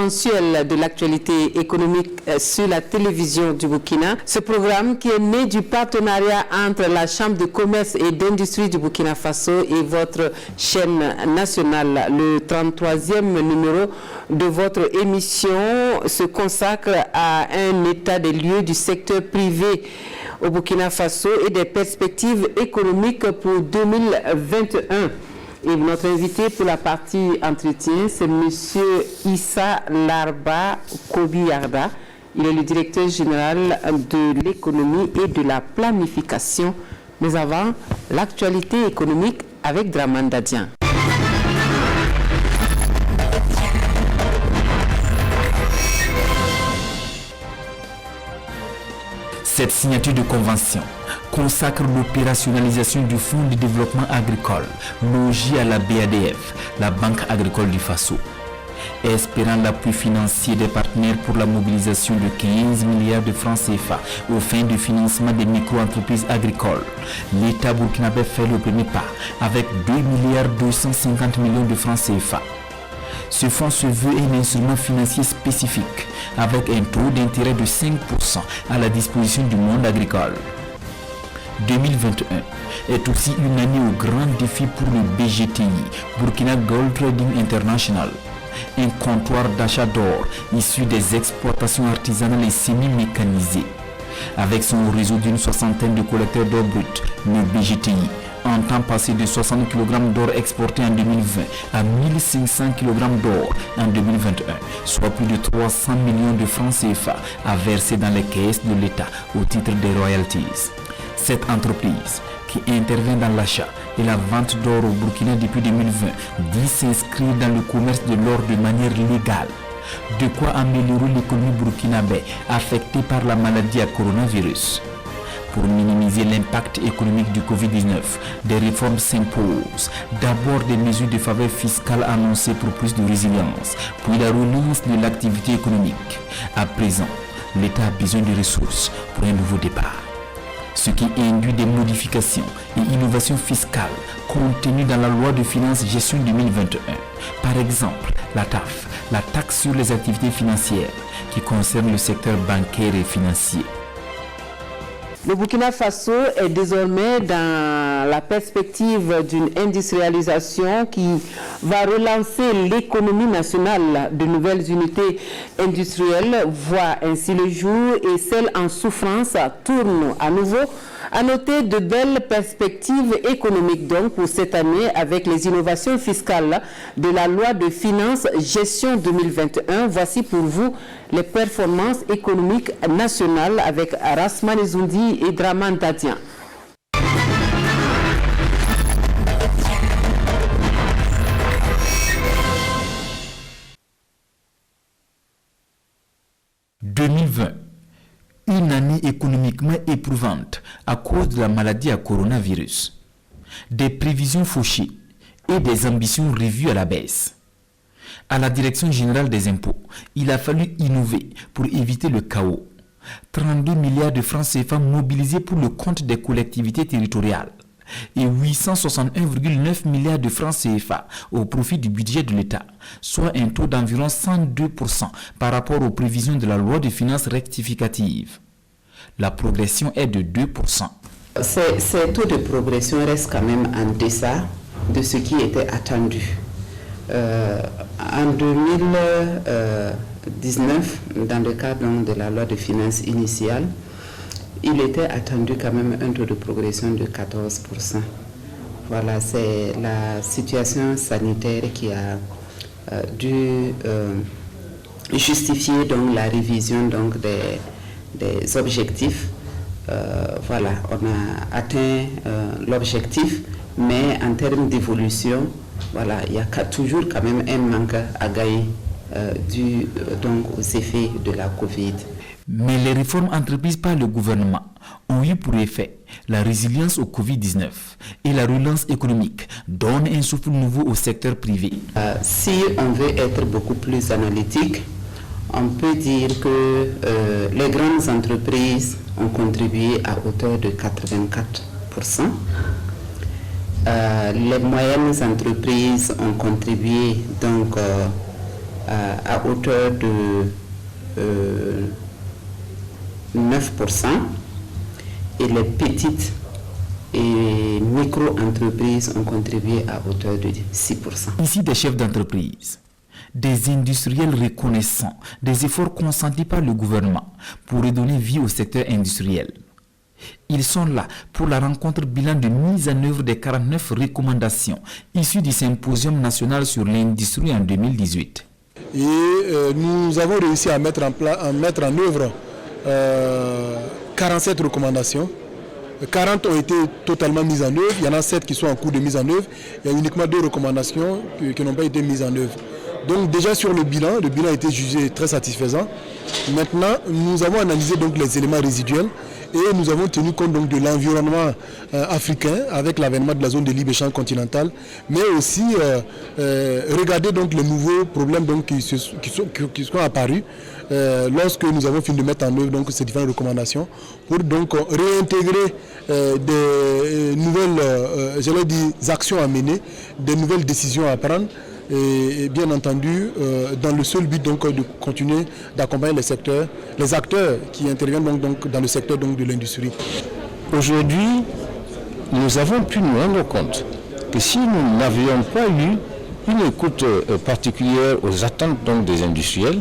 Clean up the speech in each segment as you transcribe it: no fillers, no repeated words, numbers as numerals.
mensuel de l'actualité économique sur la télévision du Burkina. Ce programme qui est né du partenariat entre la Chambre de commerce et d'industrie du Burkina Faso et votre chaîne nationale. Le 33e numéro de votre émission se consacre à un état des lieux du secteur privé au Burkina Faso et des perspectives économiques pour 2021. Et notre invité pour la partie entretien, c'est M. Issa Larba Kobiarda. Il est le directeur général de l'économie et de la planification. Mais avant, l'actualité économique avec Dramane Dadian. Cette signature de convention consacre l'opérationnalisation du Fonds de développement agricole logé à la BADF, la Banque agricole du Faso. Espérant l'appui financier des partenaires pour la mobilisation de 15 milliards de francs CFA aux fins de financement des micro-entreprises agricoles, l'État burkinabé fait le premier pas avec 2,250 milliards de francs CFA. Ce fonds se veut un instrument financier spécifique avec un taux d'intérêt de 5% à la disposition du monde agricole. 2021 est aussi une année au grand défi pour le BGTI, Burkina Gold Trading International, un comptoir d'achat d'or issu des exploitations artisanales et semi-mécanisées. Avec son réseau d'une soixantaine de collecteurs d'or brut, le BGTI entend passer de 60 kg d'or exportés en 2020 à 1500 kg d'or en 2021, soit plus de 300 millions de francs CFA à verser dans les caisses de l'État au titre des royalties. Cette entreprise, qui intervient dans l'achat et la vente d'or au Burkina depuis 2020, dit s'inscrire dans le commerce de l'or de manière légale. De quoi améliorer l'économie burkinabé affectée par la maladie à coronavirus. Pour minimiser l'impact économique du Covid-19, des réformes s'imposent. D'abord des mesures de faveur fiscale annoncées pour plus de résilience, puis la relance de l'activité économique. À présent, l'État a besoin de ressources pour un nouveau départ. Ce qui induit des modifications et innovations fiscales contenues dans la loi de finances gestion 2021. Par exemple, la TAF, la taxe sur les activités financières, qui concerne le secteur bancaire et financier. Le Burkina Faso est désormais dans la perspective d'une industrialisation qui va relancer l'économie nationale. De nouvelles unités industrielles voient ainsi le jour et celles en souffrance tournent à nouveau. À noter de belles perspectives économiques donc pour cette année avec les innovations fiscales de la loi de finances gestion 2021. Voici pour vous les performances économiques nationales avec Rasman Zoundi et Dramane Dadian. « 2020, une année économiquement éprouvante à cause de la maladie à coronavirus, des prévisions fauchées et des ambitions revues à la baisse. À la Direction générale des impôts, il a fallu innover pour éviter le chaos. 32 milliards de francs CFA mobilisés pour le compte des collectivités territoriales et 861,9 milliards de francs CFA au profit du budget de l'État, soit un taux d'environ 102% par rapport aux prévisions de la loi de finances rectificative. La progression est de 2%. Ces taux de progression restent quand même en deçà de ce qui était attendu. En 2019, dans le cadre de la loi de finances initiale, il était attendu quand même un taux de progression de 14%. Voilà, c'est la situation sanitaire qui a dû justifier donc la révision donc des objectifs. Voilà, on a atteint l'objectif, mais en termes d'évolution, voilà, il y a toujours quand même un manque à gagner dû donc aux effets de la Covid. Mais les réformes entreprises par le gouvernement ont eu pour effet la résilience au Covid-19 et la relance économique donne un souffle nouveau au secteur privé. Si on veut être beaucoup plus analytique, on peut dire que les grandes entreprises ont contribué à hauteur de 84%. Les moyennes entreprises ont contribué donc à hauteur de 9% et les petites et micro-entreprises ont contribué à hauteur de 6%. Ici, des chefs d'entreprise, des industriels reconnaissant des efforts consentis par le gouvernement pour redonner vie au secteur industriel. Ils sont là pour la rencontre bilan de mise en œuvre des 49 recommandations issues du Symposium national sur l'industrie en 2018. Et nous avons réussi à mettre en œuvre 47 recommandations. 40 ont été totalement mises en œuvre, il y en a 7 qui sont en cours de mise en œuvre, il y a uniquement 2 recommandations qui n'ont pas été mises en œuvre. Donc déjà sur le bilan a été jugé très satisfaisant. Maintenant, nous avons analysé donc les éléments résiduels et nous avons tenu compte donc de l'environnement africain avec l'avènement de la zone de libre-échange continentale, mais aussi regarder donc les nouveaux problèmes donc, qui sont apparus lorsque nous avons fini de mettre en œuvre donc, ces différentes recommandations pour donc réintégrer des nouvelles actions à mener, des nouvelles décisions à prendre. Et bien entendu, dans le seul but donc, de continuer d'accompagner les acteurs qui interviennent donc dans le secteur donc, de l'industrie. Aujourd'hui, nous avons pu nous rendre compte que si nous n'avions pas eu une écoute particulière aux attentes donc, des industriels,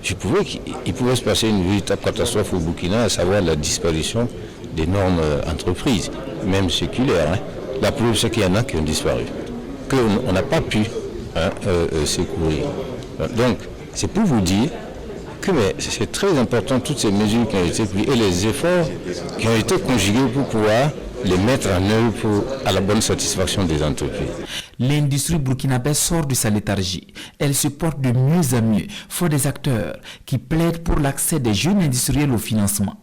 il pouvait se passer une véritable catastrophe au Burkina, à savoir la disparition d'énormes entreprises, même séculaires. Hein. La preuve, c'est qu'il y en a qui ont disparu, qu'on n'a pas pu secourir. Donc, c'est pour vous dire que c'est très important toutes ces mesures qui ont été prises et les efforts qui ont été conjugués pour pouvoir les mettre en œuvre à la bonne satisfaction des entreprises. L'industrie burkinabé sort de sa léthargie. Elle se porte de mieux en mieux, faute des acteurs qui plaident pour l'accès des jeunes industriels au financement.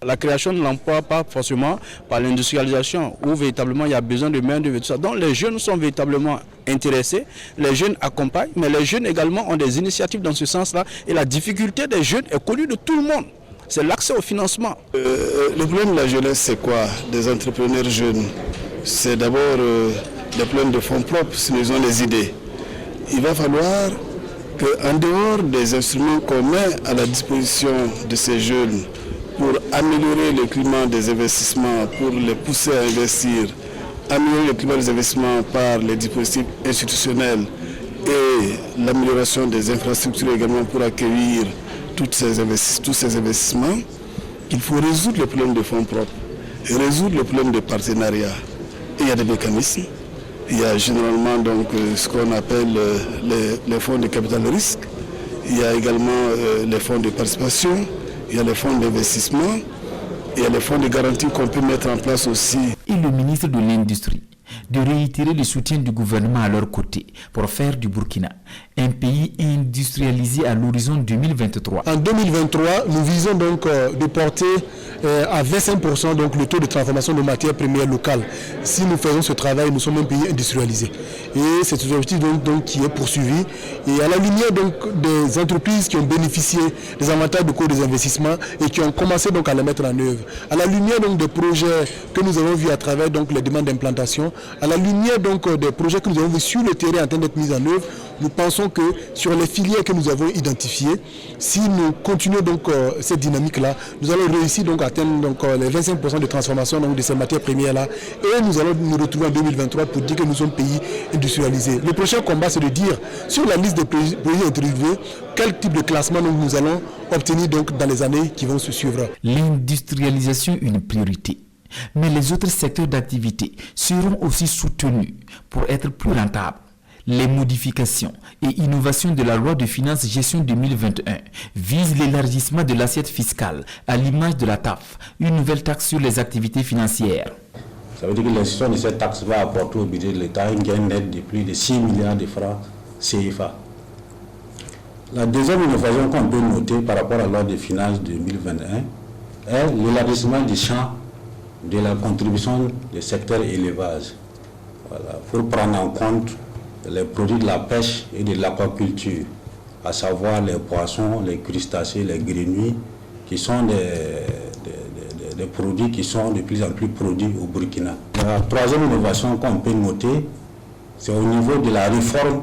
La création de l'emploi pas forcément par l'industrialisation, où véritablement il y a besoin de main-d'œuvre et tout ça. Donc les jeunes sont véritablement intéressés, les jeunes accompagnent, mais les jeunes également ont des initiatives dans ce sens-là. Et la difficulté des jeunes est connue de tout le monde. C'est l'accès au financement. Le problème de la jeunesse, c'est quoi? Des entrepreneurs jeunes. C'est d'abord des problèmes de fonds propres, si ils ont les idées. Il va falloir qu'en dehors des instruments qu'on met à la disposition de ces jeunes, pour améliorer le climat des investissements, pour les pousser à investir, améliorer le climat des investissements par les dispositifs institutionnels et l'amélioration des infrastructures également pour accueillir tous ces investissements, il faut résoudre le problème de fonds propres et résoudre le problème de partenariat. Et il y a des mécanismes. Il y a généralement donc, ce qu'on appelle les fonds de capital risque. Il y a également les fonds de participation. Il y a les fonds d'investissement, il y a les fonds de garantie qu'on peut mettre en place aussi. Et le ministre de l'Industrie de réitérer le soutien du gouvernement à leur côté pour faire du Burkina un pays industrialisé à l'horizon 2023. En 2023, nous visons donc de porter à 25% donc, le taux de transformation de matières premières locales. Si nous faisons ce travail, nous sommes un pays industrialisé. Et c'est un objectif donc, qui est poursuivi. Et à la lumière donc, des entreprises qui ont bénéficié des avantages de cours des investissements et qui ont commencé donc, à les mettre en œuvre, à la lumière donc, des projets que nous avons vus à travers donc, les demandes d'implantation, à la lumière donc, des projets que nous avons vus sur le terrain en train d'être mis en œuvre, nous pensons que sur les filières que nous avons identifiées, si nous continuons donc cette dynamique-là, nous allons réussir donc à atteindre donc, les 25% de transformation donc, de ces matières premières-là et nous allons nous retrouver en 2023 pour dire que nous sommes pays industrialisés. Le prochain combat, c'est de dire sur la liste des pays interviewés, quel type de classement donc, nous allons obtenir donc, dans les années qui vont se suivre. L'industrialisation est une priorité. Mais les autres secteurs d'activité seront aussi soutenus pour être plus rentables. Les modifications et innovations de la loi de finances gestion 2021 visent l'élargissement de l'assiette fiscale à l'image de la TAF, une nouvelle taxe sur les activités financières. Ça veut dire que l'institution de cette taxe va apporter au budget de l'État un gain net de plus de 6 milliards de francs CFA. La deuxième innovation qu'on peut noter par rapport à la loi de finances 2021 est l'élargissement du champ de la contribution du secteur élevage, voilà, pour prendre en compte les produits de la pêche et de l'aquaculture, à savoir les poissons, les crustacés, les grenouilles, qui sont des produits qui sont de plus en plus produits au Burkina. La troisième innovation qu'on peut noter, c'est au niveau de la réforme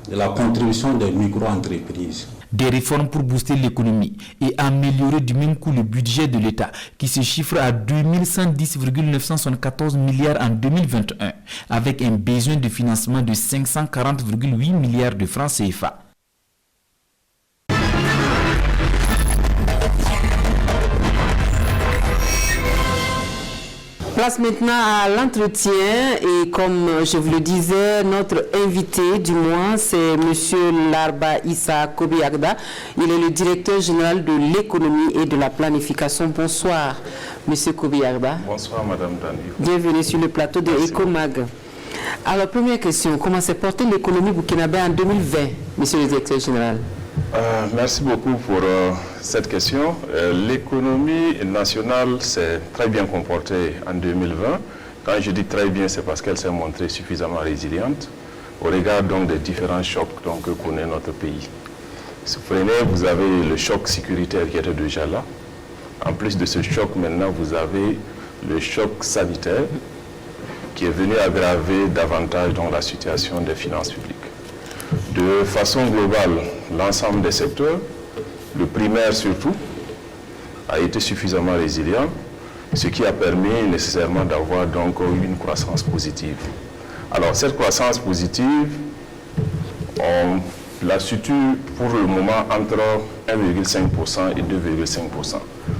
de la contribution des micro-entreprises. Des réformes pour booster l'économie et améliorer du même coup le budget de l'État qui se chiffre à 2110,974 milliards en 2021 avec un besoin de financement de 540,8 milliards de francs CFA. Place maintenant à l'entretien et comme je vous le disais, notre invité du mois c'est Monsieur Larba Issa Kobiagda. Il est le directeur général de l'économie et de la planification. Bonsoir Monsieur Kobiagda. Bonsoir Madame Dani. Bienvenue sur le plateau de Ecomag. Alors première question, comment s'est portée l'économie burkinabé en 2020, Monsieur le directeur général? Merci beaucoup pour cette question. L'économie nationale s'est très bien comportée en 2020. Quand je dis très bien, c'est parce qu'elle s'est montrée suffisamment résiliente au regard donc des différents chocs donc, que connaît notre pays. Si vous prenez, vous avez le choc sécuritaire qui était déjà là. En plus de ce choc, maintenant, vous avez le choc sanitaire qui est venu aggraver davantage donc, la situation des finances publiques. De façon globale, l'ensemble des secteurs, le primaire surtout, a été suffisamment résilient, ce qui a permis nécessairement d'avoir donc une croissance positive. Alors cette croissance positive, on la situe pour le moment entre 1,5% et 2,5%,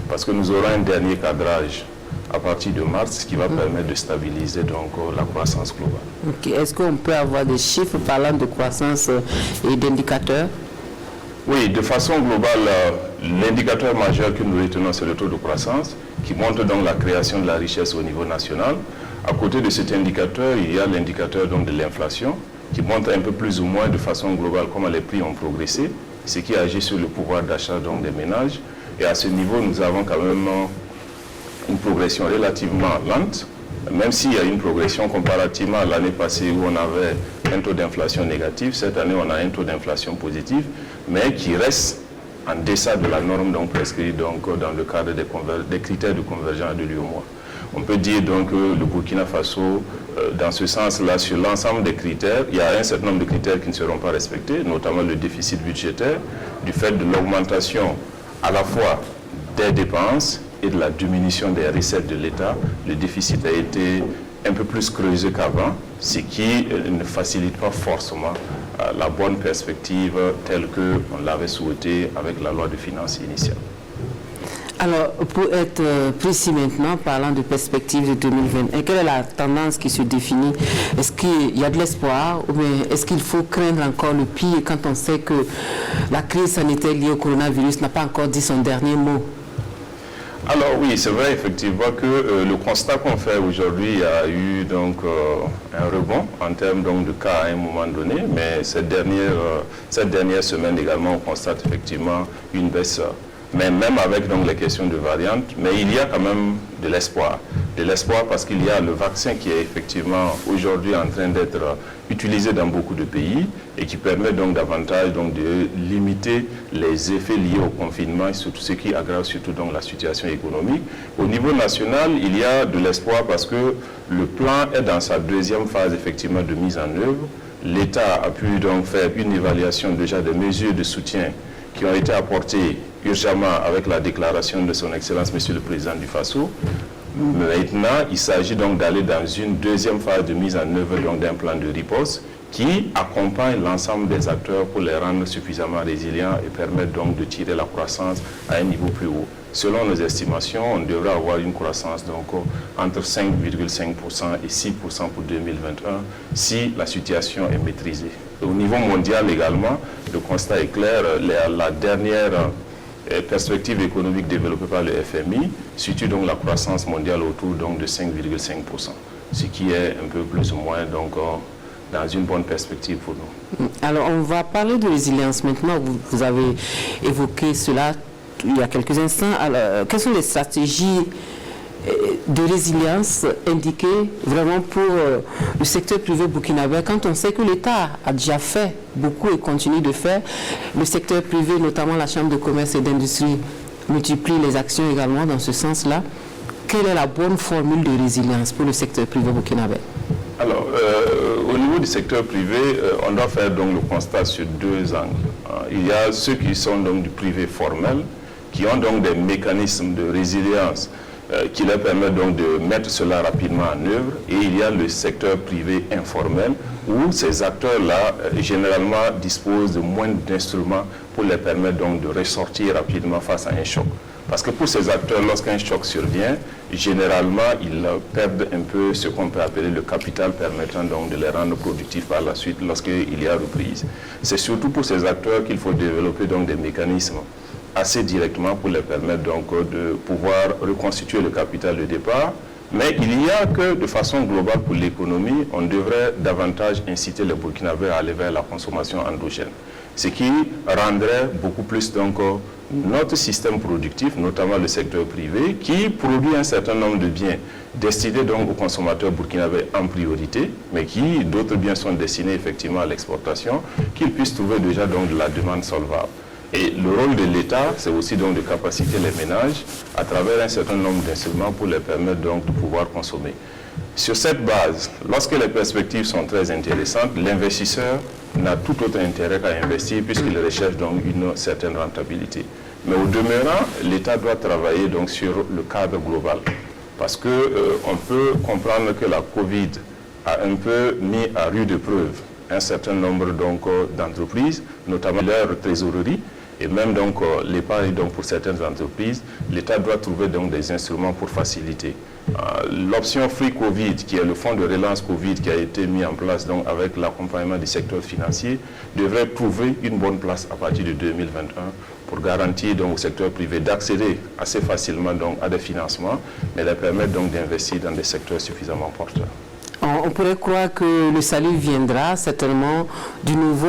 parce que nous aurons un dernier cadrage à partir de mars, qui va permettre de stabiliser donc la croissance globale. Okay. Est-ce qu'on peut avoir des chiffres parlant de croissance et d'indicateurs? Oui, de façon globale, l'indicateur majeur que nous retenons, c'est le taux de croissance, qui montre donc la création de la richesse au niveau national. À côté de cet indicateur, il y a l'indicateur donc de l'inflation, qui montre un peu plus ou moins de façon globale comment les prix ont progressé, ce qui agit sur le pouvoir d'achat donc des ménages. Et à ce niveau, nous avons quand même une progression relativement lente, même s'il y a une progression comparativement à l'année passée où on avait un taux d'inflation négatif. Cette année, on a un taux d'inflation positif, mais qui reste en deçà de la norme donc prescrite donc, dans le cadre des critères de convergence de l'UEMOA. On peut dire donc que le Burkina Faso, dans ce sens-là, sur l'ensemble des critères, il y a un certain nombre de critères qui ne seront pas respectés, notamment le déficit budgétaire, du fait de l'augmentation à la fois des dépenses et de la diminution des recettes de l'État. Le déficit a été un peu plus creusé qu'avant, ce qui ne facilite pas forcément la bonne perspective telle qu'on l'avait souhaité avec la loi de finances initiale. Alors, pour être précis maintenant, parlant de perspective de 2021, quelle est la tendance qui se définit? Est-ce qu'il y a de l'espoir ou bien est-ce qu'il faut craindre encore le pire quand on sait que la crise sanitaire liée au coronavirus n'a pas encore dit son dernier mot? Alors oui, c'est vrai effectivement que le constat qu'on fait aujourd'hui, il y a eu donc un rebond en termes donc, de cas à un moment donné, mais cette dernière semaine également, on constate effectivement une baisse, mais même avec donc, les questions de variantes, mais il y a quand même de l'espoir parce qu'il y a le vaccin qui est effectivement aujourd'hui en train d'être utilisé dans beaucoup de pays et qui permet donc davantage donc, de limiter les effets liés au confinement et surtout ce qui aggrave surtout donc, la situation économique. Au niveau national, il y a de l'espoir parce que le plan est dans sa deuxième phase effectivement de mise en œuvre. L'État a pu donc faire une évaluation déjà des mesures de soutien qui ont été apportées urgemment avec la déclaration de son Excellence Monsieur le Président du Faso. Maintenant, il s'agit donc d'aller dans une deuxième phase de mise en œuvre d'un plan de riposte qui accompagne l'ensemble des acteurs pour les rendre suffisamment résilients et permettre donc de tirer la croissance à un niveau plus haut. Selon nos estimations, on devrait avoir une croissance donc entre 5,5% et 6% pour 2021 si la situation est maîtrisée. Au niveau mondial également, le constat est clair, la dernière perspective économique développée par le FMI situe donc la croissance mondiale autour donc de 5,5%, ce qui est un peu plus ou moins donc dans une bonne perspective pour nous. Alors on va parler de résilience maintenant, vous avez évoqué cela il y a quelques instants. Alors, quelles sont les stratégies de résilience indiquées vraiment pour le secteur privé burkinabé quand on sait que l'État a déjà fait beaucoup et continue de faire, le secteur privé, notamment la Chambre de commerce et d'industrie, multiplie les actions également dans ce sens-là. Quelle est la bonne formule de résilience pour le secteur privé burkinabé? Alors, au niveau du secteur privé, on doit faire donc le constat sur deux angles. Il y a ceux qui sont donc du privé formel, qui ont donc des mécanismes de résilience qui leur permettent donc de mettre cela rapidement en œuvre. Et il y a le secteur privé informel, où ces acteurs-là, généralement, disposent de moins d'instruments pour les permettre donc de ressortir rapidement face à un choc. Parce que pour ces acteurs, lorsqu'un choc survient, généralement, ils perdent un peu ce qu'on peut appeler le capital permettant donc de les rendre productifs par la suite lorsqu'il y a reprise. C'est surtout pour ces acteurs qu'il faut développer donc des mécanismes assez directement pour les permettre donc de pouvoir reconstituer le capital de départ. Mais il y a que de façon globale pour l'économie, on devrait davantage inciter les Burkinabés à aller vers la consommation endogène. Ce qui rendrait beaucoup plus donc notre système productif, notamment le secteur privé, qui produit un certain nombre de biens destinés donc aux consommateurs burkinabés en priorité, mais qui, d'autres biens sont destinés effectivement à l'exportation, qu'ils puissent trouver déjà donc de la demande solvable. Et le rôle de l'État, c'est aussi donc de capaciter les ménages à travers un certain nombre d'instruments pour les permettre donc de pouvoir consommer. Sur cette base, lorsque les perspectives sont très intéressantes, l'investisseur n'a tout autre intérêt qu'à investir puisqu'il recherche donc une certaine rentabilité. Mais au demeurant, l'État doit travailler donc sur le cadre global. Parce qu'on peut comprendre que la Covid a un peu mis à rude épreuve un certain nombre d'entreprises, notamment leur trésorerie, et même donc l'épargne pour certaines entreprises. L'État doit trouver donc des instruments pour faciliter. L'option Free Covid, qui est le fonds de relance Covid qui a été mis en place donc avec l'accompagnement du secteur financier, devrait trouver une bonne place à partir de 2021 pour garantir donc au secteur privé d'accéder assez facilement donc à des financements, mais les permettre donc d'investir dans des secteurs suffisamment porteurs. On pourrait croire que le salut viendra certainement du nouveau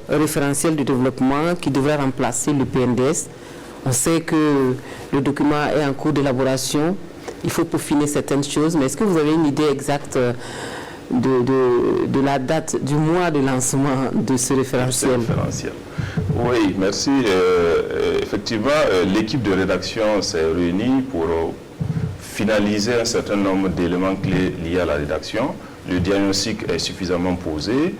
référentiel de développement qui devrait remplacer le PNDS. On sait que le document est en cours d'élaboration. Il faut peaufiner certaines choses, mais est-ce que vous avez une idée exacte de la date du mois de lancement de ce référentiel? Oui, merci. Effectivement, l'équipe de rédaction s'est réunie pour finaliser un certain nombre d'éléments clés liés à la rédaction. Le diagnostic est suffisamment posé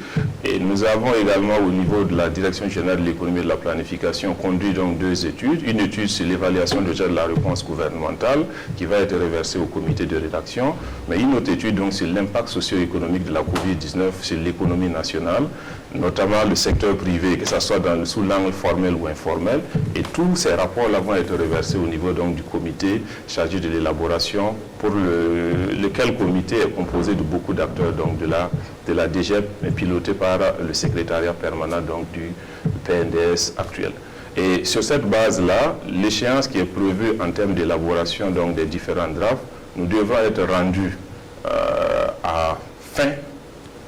et nous avons également au niveau de la Direction générale de l'économie et de la planification conduit donc deux études. Une étude sur l'évaluation déjà de la réponse gouvernementale qui va être reversée au comité de rédaction, mais une autre étude donc sur l'impact socio-économique de la Covid-19 sur l'économie nationale, notamment le secteur privé, que ce soit sous l'angle formel ou informel. Et tous ces rapports-là vont être reversés au niveau donc du comité chargé de l'élaboration, pour lequel comité est composé de beaucoup d'acteurs donc de la DGEP, piloté par le secrétariat permanent donc du PNDS actuel. Et sur cette base-là, l'échéance qui est prévue en termes d'élaboration donc des différents drafts, nous devons être rendus à fin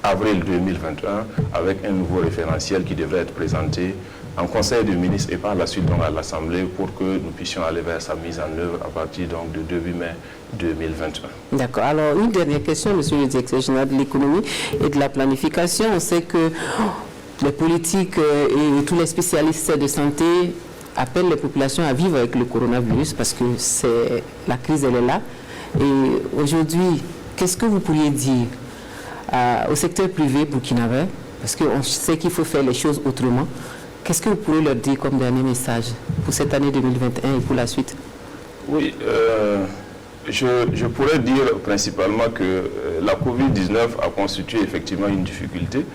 avril 2021 avec un nouveau référentiel qui devrait être présenté en Conseil des ministres et par la suite donc à l'Assemblée pour que nous puissions aller vers sa mise en œuvre à partir donc de début mai 2021. D'accord. Alors, une dernière question, monsieur le directeur général de l'économie et de la planification. On sait que les politiques et tous les spécialistes de santé appellent les populations à vivre avec le coronavirus parce que la crise, elle est là. Et aujourd'hui, qu'est-ce que vous pourriez dire au secteur privé burkinabé, parce qu'on sait qu'il faut faire les choses autrement? Qu'est-ce que vous pourrez leur dire comme dernier message pour cette année 2021 et pour la suite? Oui, je pourrais dire principalement que la Covid-19 a constitué effectivement une difficulté,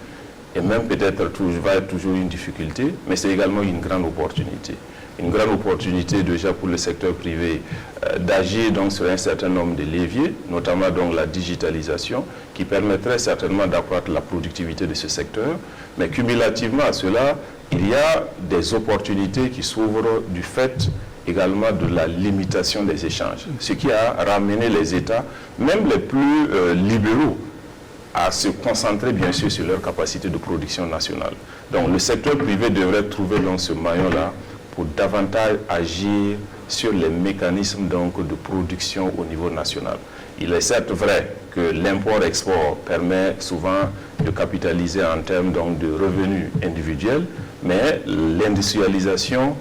et même peut-être va être toujours une difficulté, mais c'est également une grande opportunité. Une grande opportunité déjà pour le secteur privé d'agir donc sur un certain nombre de leviers, notamment donc la digitalisation, qui permettrait certainement d'accroître la productivité de ce secteur. Mais cumulativement à cela, il y a des opportunités qui s'ouvrent du fait également de la limitation des échanges, ce qui a ramené les États, même les plus libéraux, à se concentrer bien sûr sur leur capacité de production nationale. Donc le secteur privé devrait trouver donc ce maillon-là pour davantage agir sur les mécanismes donc de production au niveau national. Il est certes vrai que l'import-export permet souvent de capitaliser en termes donc de revenus individuels, mais l'industrialisation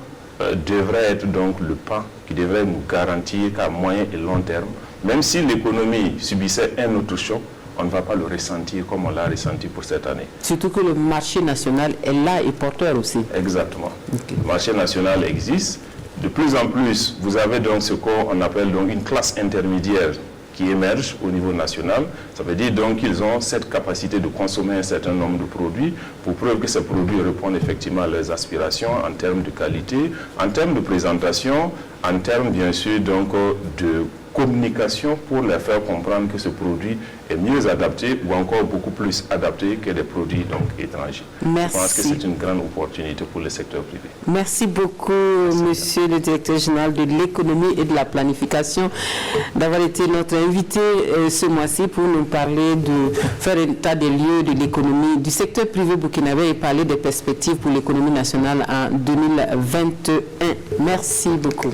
devrait être donc le pas qui devrait nous garantir qu'à moyen et long terme, même si l'économie subissait un autre choc, on ne va pas le ressentir comme on l'a ressenti pour cette année. Surtout que le marché national est là et porteur aussi. Exactement. Le marché national existe. De plus en plus, vous avez donc ce qu'on appelle donc une classe intermédiaire qui émerge au niveau national. Ça veut dire donc qu'ils ont cette capacité de consommer un certain nombre de produits pour preuve que ces produits répondent effectivement à leurs aspirations en termes de qualité, en termes de présentation, en termes bien sûr donc de communication pour leur faire comprendre que ce produit est mieux adapté ou encore beaucoup plus adapté que les produits donc étrangers. Merci. Je pense que c'est une grande opportunité pour le secteur privé. Merci beaucoup, monsieur le directeur général de l'économie et de la planification, d'avoir été notre invité ce mois-ci pour nous parler de faire un état des lieux de l'économie du secteur privé burkinabé et parler des perspectives pour l'économie nationale en 2021. Merci beaucoup.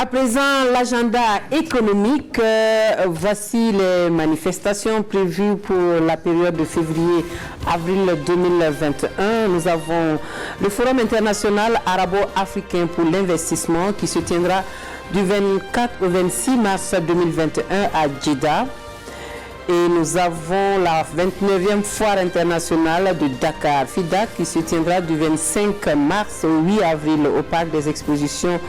À présent, l'agenda économique, voici les manifestations prévues pour la période de février-avril 2021. Nous avons le Forum international arabo-africain pour l'investissement qui se tiendra du 24 au 26 mars 2021 à Djeddah. Et nous avons la 29e foire internationale de Dakar, FIDAK, qui se tiendra du 25 mars au 8 avril au parc des expositions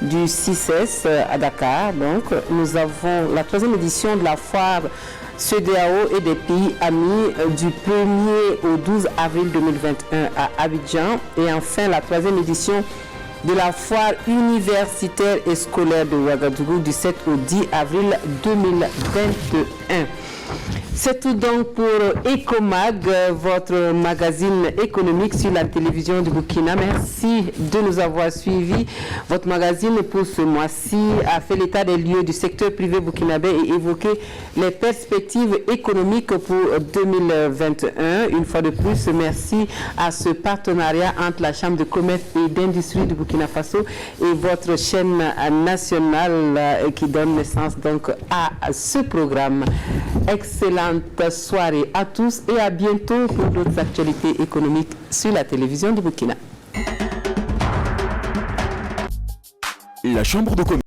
du 6S à Dakar. Donc, nous avons la 3e édition de la foire CEDEAO et des pays amis du 1er au 12 avril 2021 à Abidjan. Et enfin, la 3e édition de la foire universitaire et scolaire de Ouagadougou du 7 au 10 avril 2021. C'est tout donc pour Ecomag, votre magazine économique sur la télévision du Burkina. Merci de nous avoir suivis. Votre magazine pour ce mois-ci a fait l'état des lieux du secteur privé burkinabé et évoqué les perspectives économiques pour 2021. Une fois de plus, merci à ce partenariat entre la Chambre de commerce et d'industrie du Burkina Faso et votre chaîne nationale qui donne naissance donc à ce programme. Excellente soirée à tous et à bientôt pour d'autres actualités économiques sur la télévision du Burkina. La Chambre de commerce